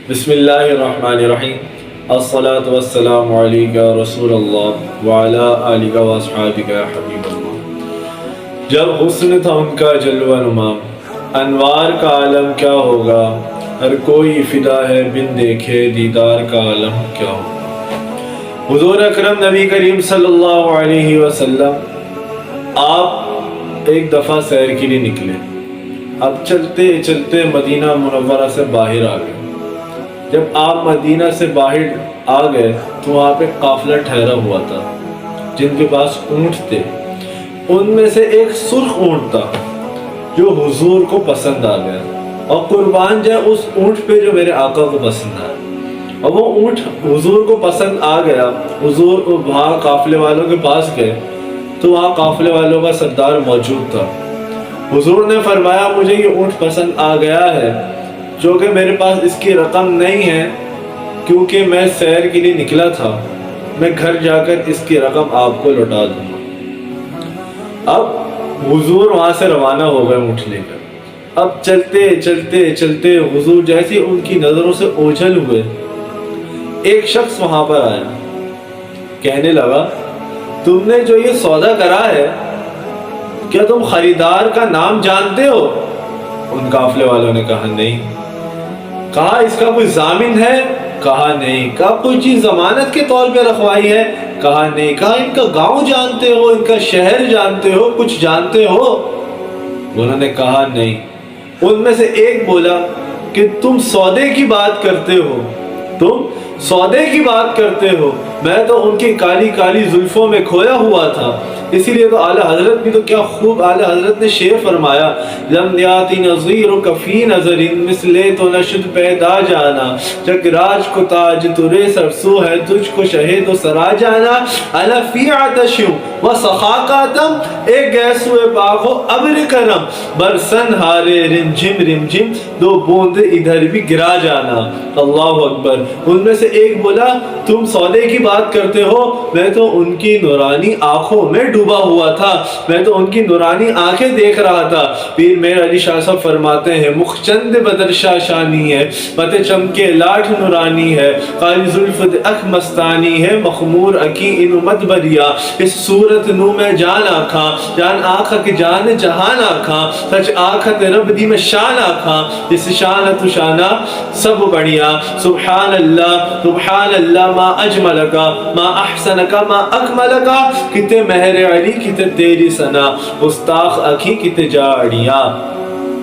بسم اللہ الرحمن الرحیم الصلاۃ والسلام علیک رسول اللہ وعلی آلک واصحابک یا حبیب اللہ۔ جب حسن تھا ان کا جلوہ نما، انوار کا عالم کیا ہوگا، ہر کوئی فدا ہے بن دیکھے دیدار کا عالم کیا ہوگا۔ حضور اکرم نبی کریم صلی اللہ علیہ وسلم آپ ایک دفعہ سیر کے لیے نکلے، اب چلتے چلتے مدینہ منورہ سے باہر آ گئے۔ جب آپ مدینہ سے باہر آ گئے تو وہاں پہ قافلہ ٹھہرا ہوا تھا جن کے پاس اونٹ تھے، ان میں سے ایک سرخ اونٹ تھا جو حضور کو پسند آ گیا، اور قربان جائے اس اونٹ پہ جو میرے آقا کو پسند آیا۔ اور وہ اونٹ حضور کو پسند آ گیا، حضور وہاں قافلے والوں کے پاس گئے تو وہاں قافلے والوں کا سردار موجود تھا۔ حضور نے فرمایا مجھے یہ اونٹ پسند آ گیا ہے، جو کہ میرے پاس اس کی رقم نہیں ہے کیونکہ میں سیر کے لیے نکلا تھا، میں گھر جا کر اس کی رقم آپ کو لوٹا دوں گا۔ اب حضور وہاں سے روانہ ہو گئے اونٹ لے کر۔ اب چلتے چلتے چلتے حضور جیسے ان کی نظروں سے اوجھل ہوئے، ایک شخص وہاں پر آیا، کہنے لگا تم نے جو یہ سودا کرا ہے کیا تم خریدار کا نام جانتے ہو؟ ان قافلے والوں نے کہا نہیں۔ کہا اس کا کوئی ضامن ہے؟ کہا نہیں۔ کہا کوئی چیز ضمانت کے طور پہ رکھوائی ہے؟ کہا نہیں۔ کہا ان کا گاؤں جانتے ہو، ان کا شہر جانتے ہو، کچھ جانتے ہو؟ انہوں نے کہا نہیں۔ ان میں سے ایک بولا کہ تم سودے کی بات کرتے ہو، تم سودے کی بات کرتے ہو، میں تو ان کی کالی کالی زلفوں میں کھویا ہوا تھا۔ اسی لیے تو اعلیٰ حضرت بھی تو کیا خوب اعلیٰ حضرت نے شعر فرمایا، لم یاتی نظیرک فی نظر مثلے تو نشد پیدا جانا، جگ راج کو تاج ترے سرسو ہے تجھ کو شہد و سرا جانا، الا فی عطشوں و سخاکاتم ایک گیسوئے باغو ابر کرم، برسن ہارے رمجھم رمجھم دو بوند ادھر بھی گرا جانا۔ اللہ اکبر۔ ان میں سے ایک بولا تم سودے کی بات کرتے ہو، میں تو ان کی نورانی آنکھوں میں ڈوبا ہوا تھا، میں تو ان کی نورانی آنکھیں دیکھ رہا تھا۔ پیر میر علی شاہ صاحب فرماتے ہیں مخچند بدر شاہ شانی ہے، مت چمکے لاٹھ نورانی ہے، قالی زلف اک مستانی ہے، مخمور اکی انو مت بریا، اس صورت نو میں جان آکھاں، جان آکھا کہ جان جہان آکھاں، سچ آکھا تے رب دی میں شان آکھاں، اس شان تو شانہ سب بڑھیا، سبحان اللہ ما اجملکا ما احسنکا ما اکملکا، کتے مہر علی کتے تیری سنا، گستاخ اکھی کتے جاڑیاں۔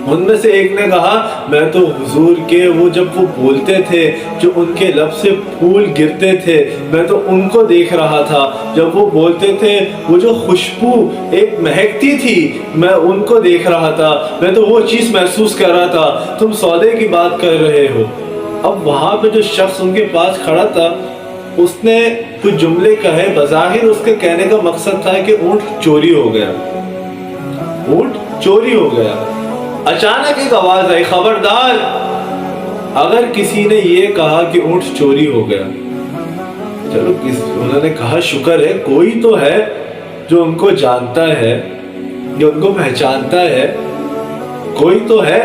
ان میں سے ایک نے کہا میں تو حضور کے وہ جب وہ بولتے تھے جو ان کے لب سے پھول گرتے تھے، میں تو ان کو دیکھ رہا تھا، جب وہ بولتے تھے وہ جو خوشبو ایک مہکتی تھی میں ان کو دیکھ رہا تھا، میں تو وہ چیز محسوس کر رہا تھا، تم سودے کی بات کر رہے ہو۔ اب وہاں پہ جو شخص ان کے پاس کھڑا تھا اس نے کچھ جملے کہے، بظاہر اس کے کہنے کا مقصد تھا کہ اونٹ چوری ہو گیا، اونٹ چوری ہو گیا۔ اچانک ایک آواز آئی، خبردار اگر کسی نے یہ کہا کہ اونٹ چوری ہو گیا، چلو انہوں نے کہا شکر ہے کوئی تو ہے جو ان کو جانتا ہے، جو ان کو پہچانتا ہے، کوئی تو ہے۔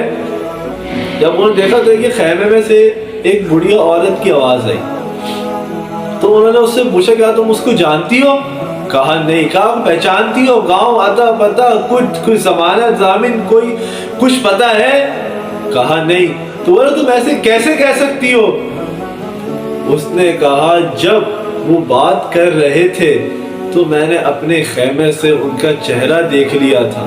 جب انہوں نے دیکھا تو یہ خیمے میں سے ایک بڑھیا عورت کی آواز آئی، تو انہوں نے اس سے پوچھا کیا تم اس کو جانتی ہو؟ کہا نہیں۔ کہا پہچانتی ہو، گاؤں آتا پتا کچھ ضمانت ضامن کوئی کچھ پتا ہے؟ کہا نہیں۔ تو بولے تم ایسے کیسے کہہ سکتی ہو؟ اس نے کہا جب وہ بات کر رہے تھے تو میں نے اپنے خیمے سے ان کا چہرہ دیکھ لیا تھا،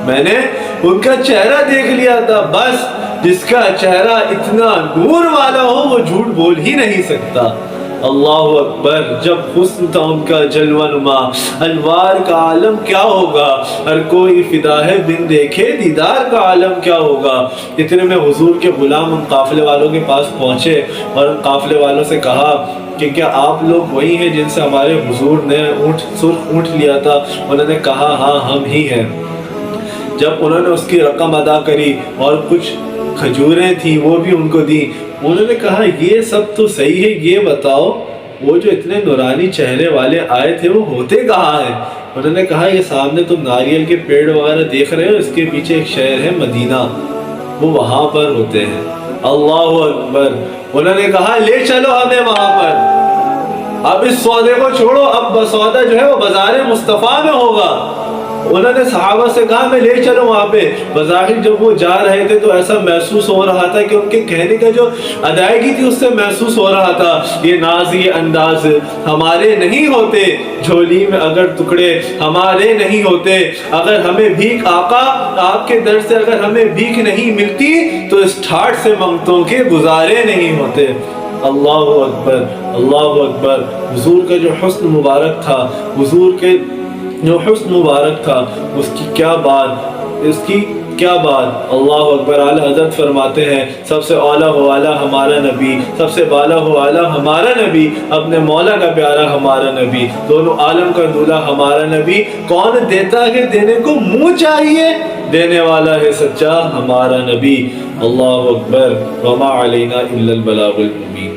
میں نے ان کا چہرہ دیکھ لیا تھا، بس جس کا چہرہ اتنا نور والا ہو وہ جھوٹ بول ہی نہیں سکتا۔ اللہ اکبر۔ جب حسن تھا ان کا جلوہ نما، انوار کا عالم کیا ہوگا، ہر کوئی فدا ہے بن دیکھے دیدار کا عالم کیا ہوگا۔ اتنے میں حضور کے غلام ان قافلے والوں کے پاس پہنچے اور ان قافلے والوں سے کہا کہ کیا آپ لوگ وہی ہیں جن سے ہمارے حضور نے سرخ اونٹ لیا تھا؟ انہوں نے کہا ہاں ہم ہی ہیں۔ جب انہوں نے اس کی رقم ادا کری اور کچھ کھجوریں تھیں وہ بھی ان کو دی، انہوں نے کہا یہ سب تو صحیح ہے، یہ بتاؤ وہ جو اتنے نورانی چہرے والے آئے تھے وہ ہوتے کہاں ہیں؟ انہوں نے کہا یہ سامنے تم ناریل کے پیڑ وغیرہ دیکھ رہے ہو، اس کے پیچھے ایک شہر ہے مدینہ، وہ وہاں پر ہوتے ہیں۔ اللہ اکبر. انہوں نے کہا لے چلو ہمیں وہاں پر. اب اس سودے کو چھوڑو, اب سودا جو ہے وہ بازار مصطفیٰ میں ہوگا. انہوں نے صحابہ سے کہا میں لے چلوں وہاں پہ. بظاہر جب وہ جا رہے تھے تو ایسا محسوس ہو رہا تھا کہ ان کے کہنے کا جو ادائیگی تھی اس سے محسوس ہو رہا تھا یہ ناز یہ انداز ہمارے نہیں ہوتے, جھولی میں اگر ٹکڑے ہمارے نہیں ہوتے, اگر ہمیں بھیک آقا آپ کے در سے اگر ہمیں بھیک نہیں ملتی تو اس ٹھاٹ سے منگتوں کے گزارے نہیں ہوتے. اللہ اکبر اللہ اکبر. حضور کا جو حسن مبارک تھا, حضور کے جو حسن مبارک تھا, اس کی کیا بات, اس کی کیا بات. اللہ اکبر. اعلیٰ حضرت فرماتے ہیں سب سے اعلیٰ و اعلیٰ ہمارا نبی, سب سے بالا و اعلیٰ ہمارا نبی, اپنے مولا کا پیارا ہمارا نبی, دونوں عالم کا دولہا ہمارا نبی. کون دیتا ہے دینے کو منہ چاہیے, دینے والا ہے سچا ہمارا نبی. اللہ اکبر. وما علینا الا البلاغ المبین.